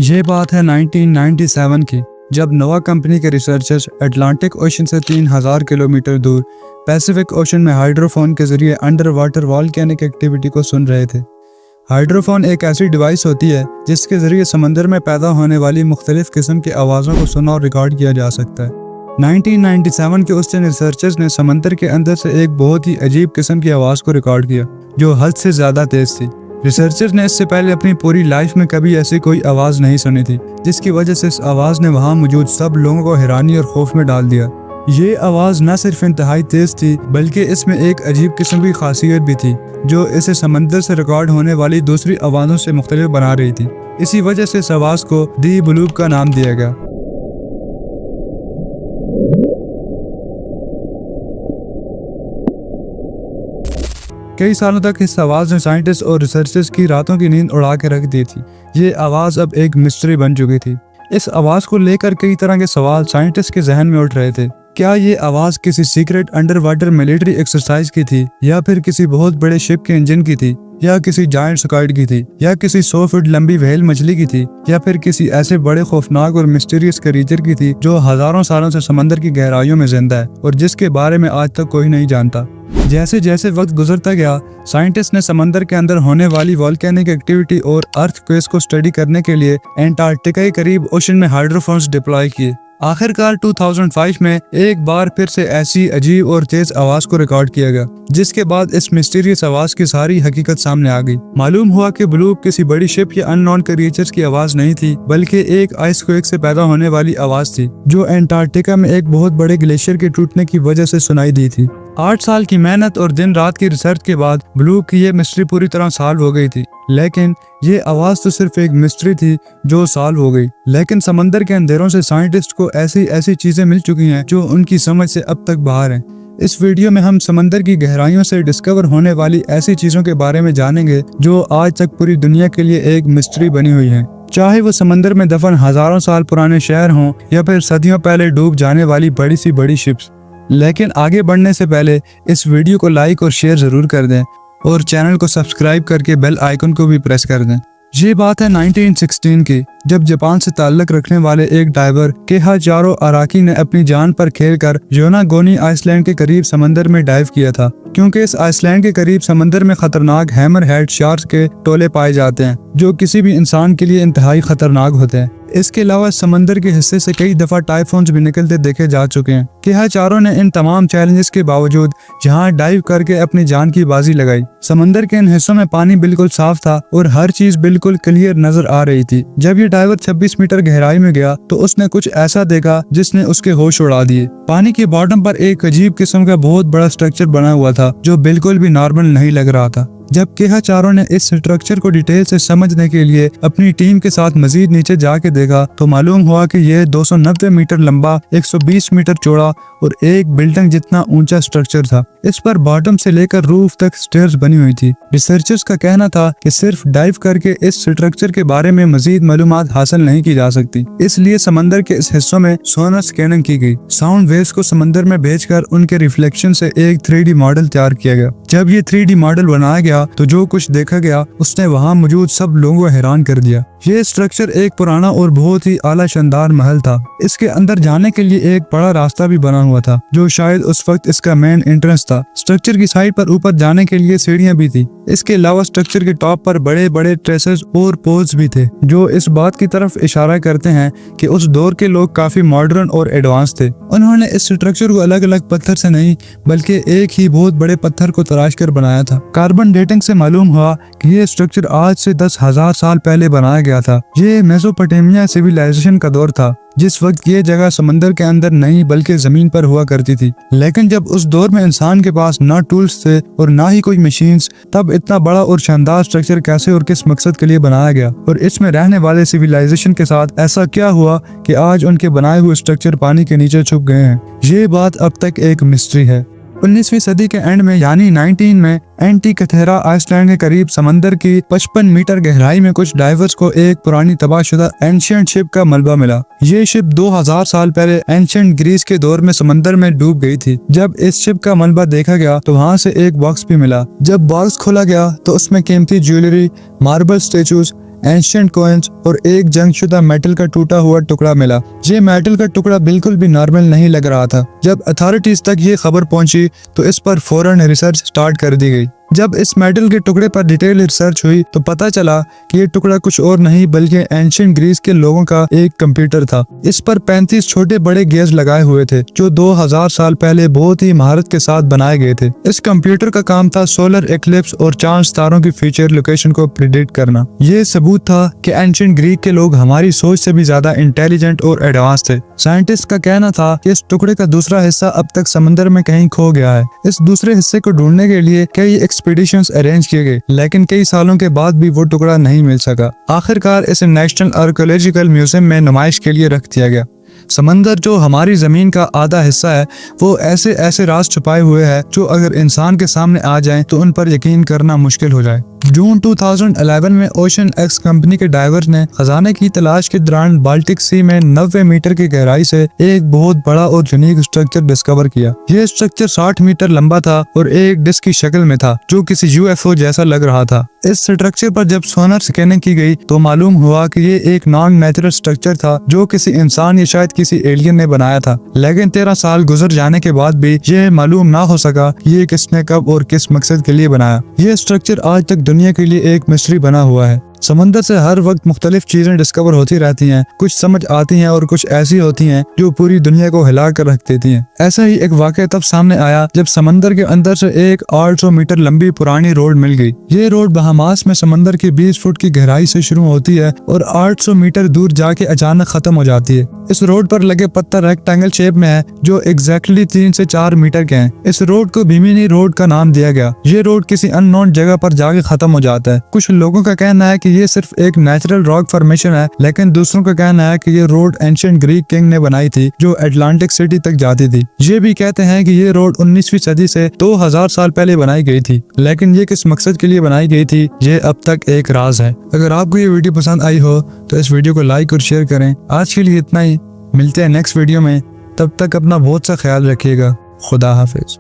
ये बात है 1997 की, जब नोवा कंपनी के रिसर्चर्स अटलांटिक ओशन से 3000 किलोमीटर दूर पैसिफिक ओशन में हाइड्रोफोन के जरिए अंडर वाटर वॉल्केनिक एक्टिविटी को सुन रहे थे। हाइड्रोफोन एक ऐसी डिवाइस होती है जिसके जरिए समंदर में पैदा होने वाली मुख्तलिफ किस्म की आवाज़ों को सुना और रिकॉर्ड किया जा सकता है। 1997 के उस दिन रिसर्चर्स ने समंदर के अंदर से एक बहुत ही अजीब किस्म की आवाज़ को रिकॉर्ड किया जो हद से ज़्यादा तेज़ थी। रिसर्चर्स ने इससे पहले अपनी पूरी लाइफ में कभी ऐसी कोई आवाज़ नहीं सुनी थी, जिसकी वजह से इस आवाज़ ने वहाँ मौजूद सब लोगों को हैरानी और खौफ में डाल दिया। ये आवाज़ न सिर्फ इंतहाई तेज़ थी बल्कि इसमें एक अजीब किस्म की खासियत भी थी जो इसे समंदर से रिकॉर्ड होने वाली दूसरी आवाज़ों से मुख्तलिफ बना रही थी। इसी वजह से इस आवाज़ को दी ब्लूप का नाम दिया गया। कई सालों तक इस आवाज़ ने साइंटिस्ट और रिसर्चर्स की रातों की नींद उड़ा के रख दी थी। ये आवाज़ अब एक मिस्ट्री बन चुकी थी। इस आवाज़ को लेकर कई तरह के सवाल साइंटिस्ट के जहन में उठ रहे थे। क्या ये आवाज़ किसी secret under water military exercise की थी, या फिर किसी बहुत बड़े शिप के इंजन की थी, या किसी जायंट स्क्वाइड की थी, या किसी 100 फुट लंबी व्हेल मछली की थी, या फिर किसी ऐसे बड़े खौफनाक और मिस्टीरियस क्रीचर की थी जो हजारों सालों से समंदर की गहराइयों में जिंदा है और जिसके बारे में आज तक कोई नहीं जानता। जैसे जैसे वक्त गुजरता गया, साइंटिस्ट ने समंदर के अंदर होने वाली वॉल्केनिक एक्टिविटी और अर्थक्वेक्स को स्टडी करने के लिए एंटार्क्टिका के करीब ओशन में हाइड्रोफोन्स डिप्लॉय किए। आखिरकार 2005 में एक बार फिर से ऐसी अजीब और तेज आवाज को रिकॉर्ड किया गया, जिसके बाद इस मिस्टीरियस आवाज की सारी हकीकत सामने आ गई। मालूम हुआ कि ब्लूप किसी बड़ी शिप या अननोन क्रिएचर्स की आवाज नहीं थी, बल्कि एक आइसक्वेक से पैदा होने वाली आवाज थी जो एंटार्क्टिका में एक बहुत बड़े ग्लेशियर के टूटने की वजह से सुनाई दी थी। 8 साल की मेहनत और दिन रात की रिसर्च के बाद ब्लूप की ये मिस्ट्री पूरी तरह सॉल्व हो गई थी। लेकिन ये आवाज तो सिर्फ एक मिस्ट्री थी जो सॉल्व हो गई, लेकिन समंदर के अंधेरों से साइंटिस्ट को ऐसी ऐसी चीजें मिल चुकी हैं जो उनकी समझ से अब तक बाहर हैं। इस वीडियो में हम समंदर की गहराइयों से डिस्कवर होने वाली ऐसी चीजों के बारे में जानेंगे जो आज तक पूरी दुनिया के लिए एक मिस्ट्री बनी हुई है, चाहे वो समंदर में दफन हजारों साल पुराने शहर हों या फिर सदियों पहले डूब जाने वाली बड़ी सी बड़ी शिप्स। लेकिन आगे बढ़ने से पहले इस वीडियो को लाइक और शेयर जरूर कर दें और चैनल को सब्सक्राइब करके बेल आइकन को भी प्रेस कर दें। ये बात है 1916 की, जब जापान से ताल्लुक रखने वाले एक डाइवर केहाचारो अराकी ने अपनी जान पर खेलकर योनागोनी आइसलैंड के करीब समंदर में डाइव किया था, क्योंकि इस आइसलैंड के करीब समंदर में खतरनाक हैमरहेड शार्क्स के टोले पाए जाते हैं जो किसी भी इंसान के लिए इंतहाई खतरनाक होते हैं। इसके अलावा समंदर के हिस्से से कई दफा टाइफून्स भी निकलते देखे जा चुके हैं। केहाचारो ने इन तमाम चैलेंजेस के बावजूद जहां डाइव करके अपनी जान की बाजी लगाई। समंदर के इन हिस्सों में पानी बिल्कुल साफ था और हर चीज बिल्कुल क्लियर नजर आ रही थी। जब ये डाइवर 26 मीटर गहराई में गया तो उसने कुछ ऐसा देखा जिसने उसके होश उड़ा दिए। पानी के बॉटम पर एक अजीब किस्म का बहुत बड़ा स्ट्रक्चर बना हुआ था जो बिल्कुल भी नॉर्मल नहीं लग रहा था। जब केहाचारो ने इस स्ट्रक्चर को डिटेल से समझने के लिए अपनी टीम के साथ मजीद नीचे जाके देखा तो मालूम हुआ कि यह 290 मीटर लंबा, 120 मीटर चौड़ा और एक बिल्डिंग जितना ऊंचा स्ट्रक्चर था। इस पर बॉटम से लेकर रूफ तक स्टेयर्स बनी हुई थी। रिसर्चर्स का कहना था कि सिर्फ डाइव करके इस स्ट्रक्चर के बारे में मजीद मालूमात हासिल नहीं की जा सकती, इसलिए समंदर के इस हिस्सों में सोनर स्कैनिंग की गई। साउंड वेव्स को समंदर में भेजकर उनके रिफ्लेक्शन से एक 3D मॉडल तैयार किया गया। जब ये 3D मॉडल बनाया गया तो जो कुछ देखा गया उसने वहाँ मौजूद सब लोगों को हैरान कर दिया। ये स्ट्रक्चर एक पुराना और बहुत ही आला शानदार महल था। इसके अंदर जाने के लिए एक बड़ा रास्ता भी बना हुआ था जो शायद उस वक्त इसका मेन एंट्रेंस था। स्ट्रक्चर की साइड पर ऊपर जाने के लिए सीढ़ियां भी थी। इसके अलावा स्ट्रक्चर के टॉप पर बड़े बड़े ट्रेसेस और पोल्स भी थे जो इस बात की तरफ इशारा करते हैं कि उस दौर के लोग काफी मॉडर्न और एडवांस थे। उन्होंने इस स्ट्रक्चर को अलग अलग पत्थर से नहीं बल्कि एक ही बहुत बड़े पत्थर को तराश कर बनाया था। कार्बन डेटिंग से मालूम हुआ कि ये स्ट्रक्चर आज से 10,000 साल पहले बनाया गया था। ये मेसोपोटामिया सिविलाइजेशन का दौर था जिस वक्त ये जगह समंदर के अंदर नहीं बल्कि जमीन पर हुआ करती थी। लेकिन जब उस दौर में इंसान के पास ना टूल्स थे और ना ही कोई मशीन्स, तब इतना बड़ा और शानदार स्ट्रक्चर कैसे और किस मकसद के लिए बनाया गया और इसमें रहने वाले सिविलाइजेशन के साथ ऐसा क्या हुआ कि आज उनके बनाए हुए स्ट्रक्चर पानी के नीचे छुप गए हैं। ये बात अब तक एक मिस्ट्री है। 19वीं सदी के एंड में यानी 19 में एंटीकथेरा आइसलैंड के करीब समंदर की 55 मीटर गहराई में कुछ डाइवर्स को एक पुरानी तबाहशुदा एंशिएंट शिप का मलबा मिला। ये शिप 2000 साल पहले एंशिएंट ग्रीस के दौर में समंदर में डूब गई थी। जब इस शिप का मलबा देखा गया तो वहाँ से एक बॉक्स भी मिला। जब बॉक्स खोला गया तो उसमें कीमती jewellery, marble statues, ancient coins और एक जंगशुदा मेटल का टूटा हुआ टुकड़ा मिला। ये मेटल का टुकड़ा बिल्कुल भी नॉर्मल नहीं लग रहा था। जब अथॉरिटीज तक ये खबर पहुंची तो इस पर फौरन रिसर्च स्टार्ट कर दी गई। जब इस मेटल के टुकड़े पर डिटेल रिसर्च हुई तो पता चला कि ये टुकड़ा कुछ और नहीं बल्कि एंशिएंट ग्रीस के लोगों का एक कंप्यूटर था। इस पर 35 छोटे बड़े गेज लगाए हुए थे जो 2000 साल पहले बहुत ही महारत के साथ बनाए गए थे। इस कंप्यूटर का काम था सोलर एक्लिप्स और चांद तारों की फ्यूचर लोकेशन को प्रिडिक्ट करना। ये सबूत था कि एंशिएंट ग्रीक के लोग हमारी सोच से भी ज्यादा इंटेलिजेंट और एडवांस थे। साइंटिस्ट का कहना था कि इस टुकड़े का दूसरा हिस्सा अब तक समंदर में कहीं खो गया है। इस दूसरे हिस्से को ढूंढने के लिए कई एक्सपीडिशंस अरेंज किए गए, लेकिन कई सालों के बाद भी वो टुकड़ा नहीं मिल सका। आखिरकार इसे नेशनल आर्कियोलॉजिकल म्यूजियम में नुमाइश के लिए रख दिया गया। समंदर जो हमारी जमीन का आधा हिस्सा है वो ऐसे ऐसे राज छुपाए हुए हैं जो अगर इंसान के सामने आ जाएं तो उन पर यकीन करना मुश्किल हो जाए। जून 2011 में ओशन एक्स कंपनी के डाइवर्स ने खजाने की तलाश के दौरान बाल्टिक सी में 90 मीटर की गहराई से एक बहुत बड़ा और यूनिक स्ट्रक्चर डिस्कवर किया। यह स्ट्रक्चर 60 मीटर लंबा था और एक डिस्क की शक्ल में था जो किसी यूएफओ जैसा लग रहा था। इस स्ट्रक्चर पर जब सोनार स्कैनिंग की गई तो मालूम हुआ कि ये एक नॉन नेचुरल स्ट्रक्चर था जो किसी इंसान या शायद किसी एलियन ने बनाया था। लेकिन 13 साल गुजर जाने के बाद भी यह मालूम ना हो सका कि ये किसने कब और किस मकसद के लिए बनाया। यह स्ट्रक्चर आज तक दुनिया के लिए एक मिस्ट्री बना हुआ है। समंदर से हर वक्त मुख्तलिफ चीजें डिस्कवर होती रहती हैं, कुछ समझ आती हैं और कुछ ऐसी होती हैं जो पूरी दुनिया को हिला कर रख देती हैं। ऐसा ही एक वाक़या तब सामने आया जब समंदर के अंदर से एक 800 मीटर लंबी पुरानी रोड मिल गई। ये रोड बहामास में समंदर की 20 फुट की गहराई से शुरू होती है और 800 मीटर दूर जाके अचानक खत्म हो जाती है। इस रोड पर लगे पत्थर रेक्टेंगल शेप में है जो एग्जैक्टली 3 से 4 मीटर के हैं। इस रोड को भीमिनी रोड का नाम दिया गया। ये रोड किसी अननोन जगह पर जाके खत्म हो जाता है। कुछ लोगों का कहना है कि ये सिर्फ एक नेचुरल रॉक फॉर्मेशन है, लेकिन दूसरों का कहना है कि ये रोड एंशिएंट ग्रीक किंग ने बनाई थी जो अटलांटिक सिटी तक जाती थी। ये भी कहते हैं कि ये रोड 19वीं सदी से 2000 साल पहले बनाई गई थी, लेकिन ये किस मकसद के लिए बनाई गई थी ये अब तक एक राज है। अगर आपको ये वीडियो पसंद आई हो तो इस वीडियो को लाइक और शेयर करें। आज के लिए इतना ही, मिलते हैं नेक्स्ट वीडियो में। तब तक अपना बहुत सा ख्याल रखिएगा। खुदा हाफिज।